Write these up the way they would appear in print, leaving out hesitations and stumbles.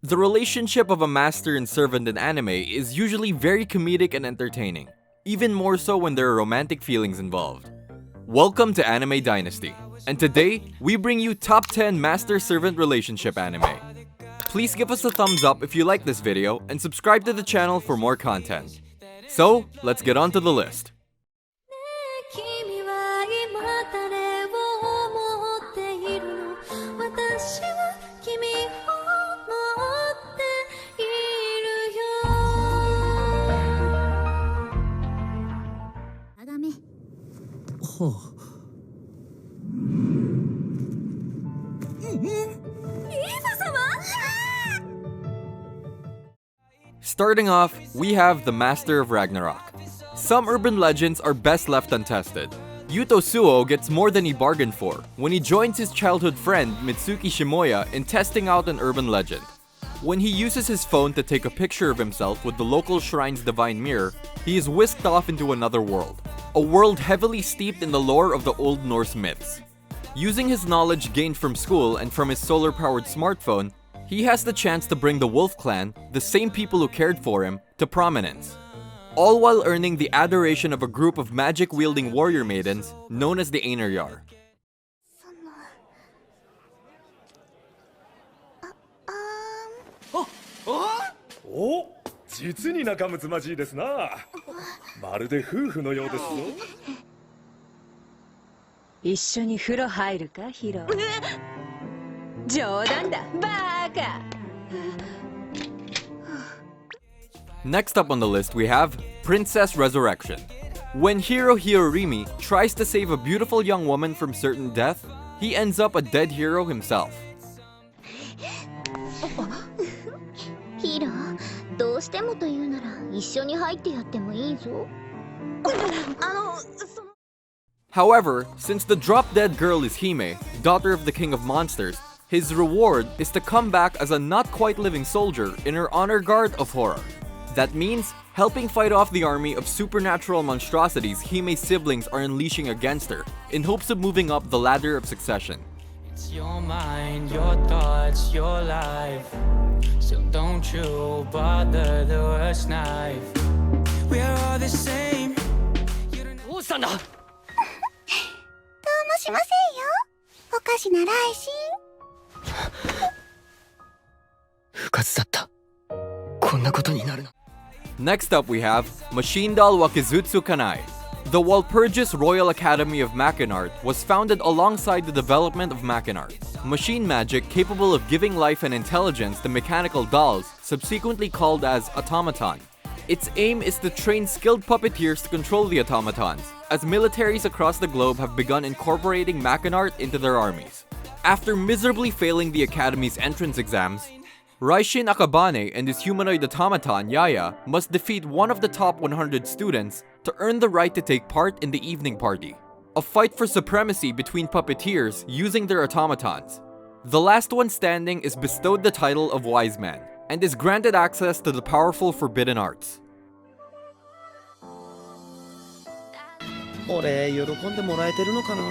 The relationship of a master and servant in anime is usually very comedic and entertaining, even more so when there are romantic feelings involved. Welcome to Anime Dynasty, and today we bring you top 10 master-servant relationship anime. Please give us a thumbs up if you like this video and subscribe to the channel for more content. So, let's get on to the list. Starting off, we have the Master of Ragnarok. Some urban legends are best left untested. Yuto Suo gets more than he bargained for when he joins his childhood friend Mitsuki Shimoya in testing out an urban legend. When he uses his phone to take a picture of himself with the local shrine's divine mirror, he is whisked off into another world, a world heavily steeped in the lore of the Old Norse myths. Using his knowledge gained from school and from his solar-powered smartphone, he has the chance to bring the Wolf Clan, the same people who cared for him, to prominence. All while earning the adoration of a group of magic-wielding warrior maidens known as the Einherjar. Oh, 実に仲睦まじいですな。まるで夫婦のようですぞ。一緒に風呂入るか、ヒロ。冗談だ、バカ。Next up on the list we have Princess Resurrection. When Hiro Hyorimi tries to save a beautiful young woman from certain death, he ends up a dead hero himself. ヒロ、どうしてもというなら一緒に入ってやってもいいぞ。However, since the drop-dead girl is Hime, daughter of the King of Monsters, his reward is to come back as a not-quite-living soldier in her honor guard of horror. That means helping fight off the army of supernatural monstrosities Hime's siblings are unleashing against her, in hopes of moving up the ladder of succession. It's your mind, your thoughts, your life. So don't you bother the worst knife. We are all the same. どうしたんだ。どうもしませんよ。おかしな来信。不活だった。こんなことになるの。Next up we have Machine Dalwakizutsukenai. The Walpurgis Royal Academy of Machinart was founded alongside the development of Machinart, machine magic capable of giving life and intelligence to mechanical dolls, subsequently called as automaton. Its aim is to train skilled puppeteers to control the automatons, as militaries across the globe have begun incorporating Machinart into their armies. After miserably failing the Academy's entrance exams, Raishin Akabane and his humanoid automaton Yaya must defeat one of the top 100 students to earn the right to take part in the evening party, a fight for supremacy between puppeteers using their automatons. The last one standing is bestowed the title of Wise Man, and is granted access to the powerful forbidden arts. 俺、喜んでもらえてるのかな。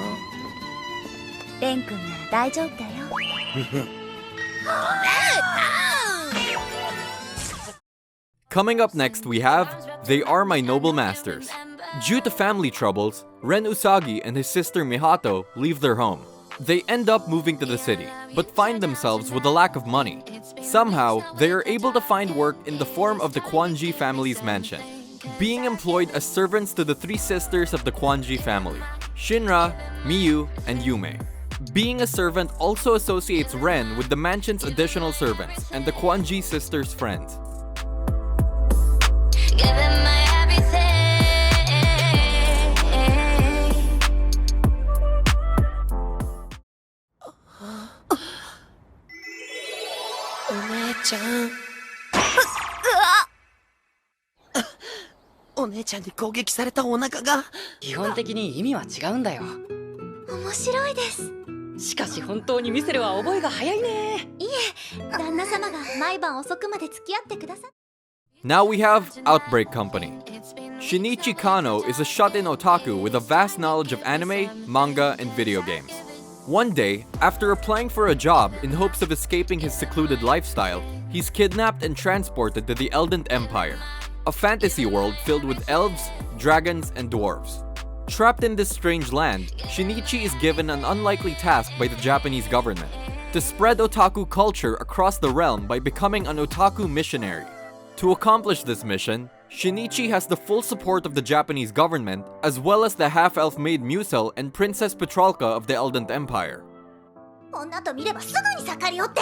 レン君なら大丈夫だよ。Coming up next we have They Are My Noble Masters. Due to family troubles, Ren Usagi and his sister Mihato leave their home. They end up moving to the city, but find themselves with a lack of money. Somehow, they are able to find work in the form of the Kwanji family's mansion, being employed as servants to the three sisters of the Kwanji family, Shinra, Miyu, and Yume. Being a servant also associates Ren with the mansion's additional servants and the Kwanji sisters' friends. Oh, お姉ちゃんに攻撃されたお腹が。基本的に意味は違うんだよ。面白いです。しかし本当にミセルは覚えが早いね。いえ、旦那様が毎晩遅くまで付き合ってください。Now we have Outbreak Company. Shinichi Kano is a shut-in otaku with a vast knowledge of anime, manga, and video games. One day, after applying for a job in hopes of escaping his secluded lifestyle, he's kidnapped and transported to the Eldent Empire, a fantasy world filled with elves, dragons, and dwarves. Trapped in this strange land, Shinichi is given an unlikely task by the Japanese government: to spread otaku culture across the realm by becoming an otaku missionary. To accomplish this mission, Shinichi has the full support of the Japanese government, as well as the half-elf maid Musel and Princess Petralka of the Eldent Empire. 女と見ればすぐに盛りよって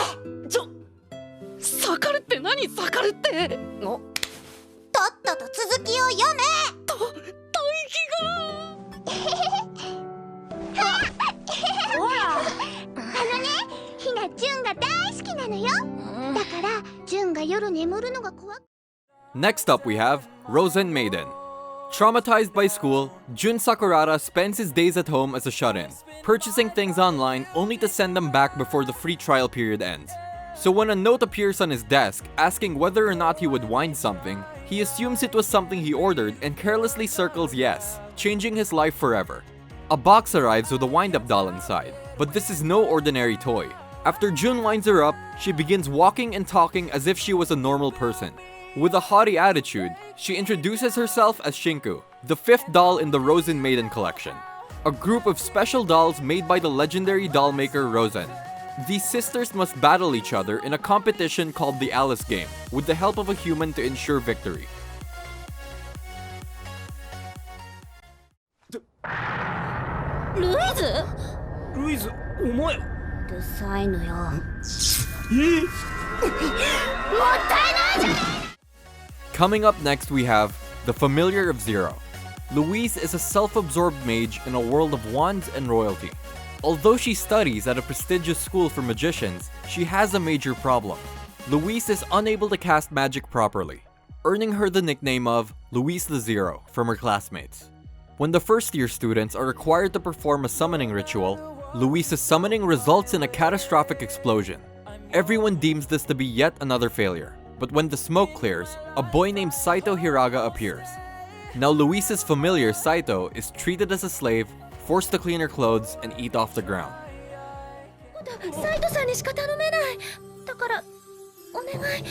盛るって何盛るってとっとと続きを読めほらひなジュンが大好きなのよだからジュンが夜眠るのが怖く Next up we have Rosen Maiden. Traumatized by school, Jun Sakurada spends his days at home as a shut-in, purchasing things online only to send them back before the free trial period ends. So when a note appears on his desk asking whether or not he would wind something, he assumes it was something he ordered and carelessly circles yes, changing his life forever. A box arrives with a wind-up doll inside, but this is no ordinary toy. After Jun winds her up, she begins walking and talking as if she was a normal person. With a haughty attitude, she introduces herself as Shinku, the fifth doll in the Rosen Maiden collection, a group of special dolls made by the legendary doll maker Rosen. These sisters must battle each other in a competition called the Alice Game, with the help of a human to ensure victory. ルイズルイズ、お前。うるさいのよ。もったいないじゃん。 Coming up next we have the Familiar of Zero. Louise is a self-absorbed mage in a world of wands and royalty. Although she studies at a prestigious school for magicians, she has a major problem. Louise is unable to cast magic properly, earning her the nickname of Louise the Zero from her classmates. When the first-year students are required to perform a summoning ritual, Louise's summoning results in a catastrophic explosion. Everyone deems this to be yet another failure, but when the smoke clears, a boy named Saito Hiraga appears. Now Louise's familiar Saito is treated as a slave, forced to clean her clothes and eat off the ground. サイトさんにしか頼めない。だからお願い。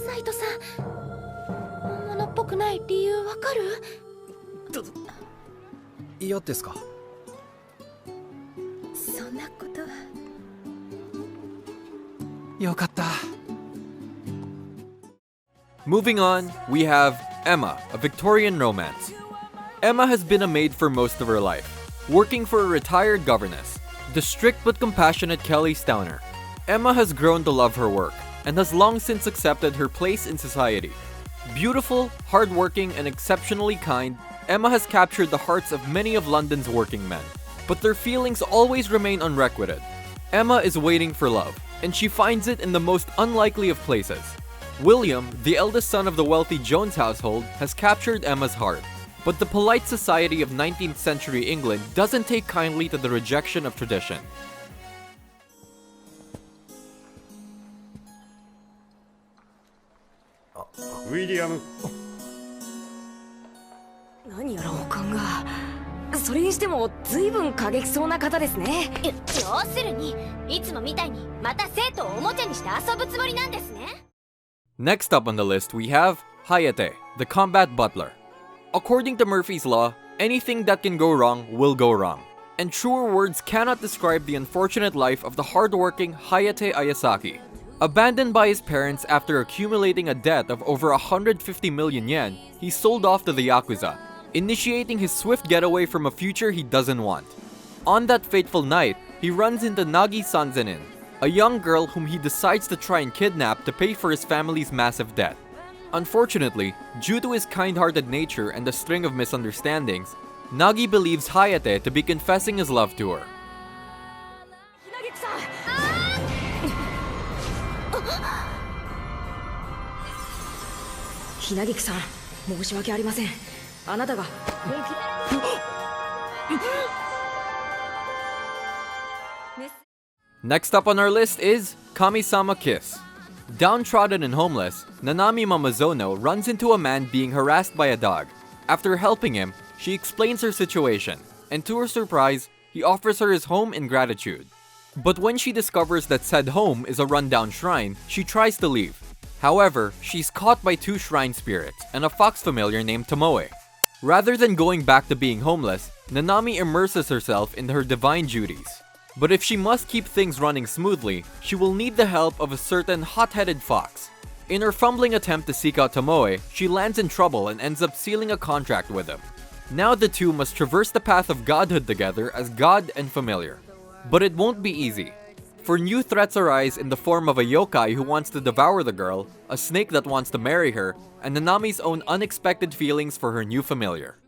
サイトさん、本物っぽくない理由わかる？嫌ですか？そんなことは。よかった。 Moving on, we have Emma, a Victorian romance. Emma has been a maid for most of her life, working for a retired governess, the strict but compassionate Kelly Stauner. Emma has grown to love her work, and has long since accepted her place in society. Beautiful, hardworking, and exceptionally kind, Emma has captured the hearts of many of London's working men, but their feelings always remain unrequited. Emma is waiting for love, and she finds it in the most unlikely of places. William, the eldest son of the wealthy Jones household, has captured Emma's heart. But the polite society of 19th century England doesn't take kindly to the rejection of tradition. William. 何やらおかんが。それにしても随分過激そうな方ですね。要するに、いつもみたいにまた生徒をおもちゃにして遊ぶつもりなんですね。 Next up on the list we have Hayate, the Combat Butler. According to Murphy's Law, anything that can go wrong will go wrong. And truer words cannot describe the unfortunate life of the hardworking Hayate Ayasaki. Abandoned by his parents after accumulating a debt of over 150 million yen, he sold off to the Yakuza, initiating his swift getaway from a future he doesn't want. On that fateful night, he runs into Nagi Sanzenin, a young girl whom he decides to try and kidnap to pay for his family's massive debt. Unfortunately, due to his kind-hearted nature and a string of misunderstandings, Nagi believes Hayate to be confessing his love to her. ひなぎくさん、申し訳ありません。あなたが本気。Next up on our list is Kamisama Kiss. Downtrodden and homeless, Nanami Mamazono runs into a man being harassed by a dog. After helping him, she explains her situation, and to her surprise, He offers her his home in gratitude. But when she discovers that said home is a rundown shrine, she tries to leave. However, she's caught by 2 shrine spirits and a fox familiar named Tomoe. Rather than going back to being homeless, Nanami immerses herself in her divine duties. But if she must keep things running smoothly, she will need the help of a certain hot-headed fox. In her fumbling attempt to seek out Tomoe, she lands in trouble and ends up sealing a contract with him. Now the two must traverse the path of godhood together as god and familiar. But it won't be easy. For new threats arise in the form of a yokai who wants to devour the girl, a snake that wants to marry her, and Nanami's own unexpected feelings for her new familiar.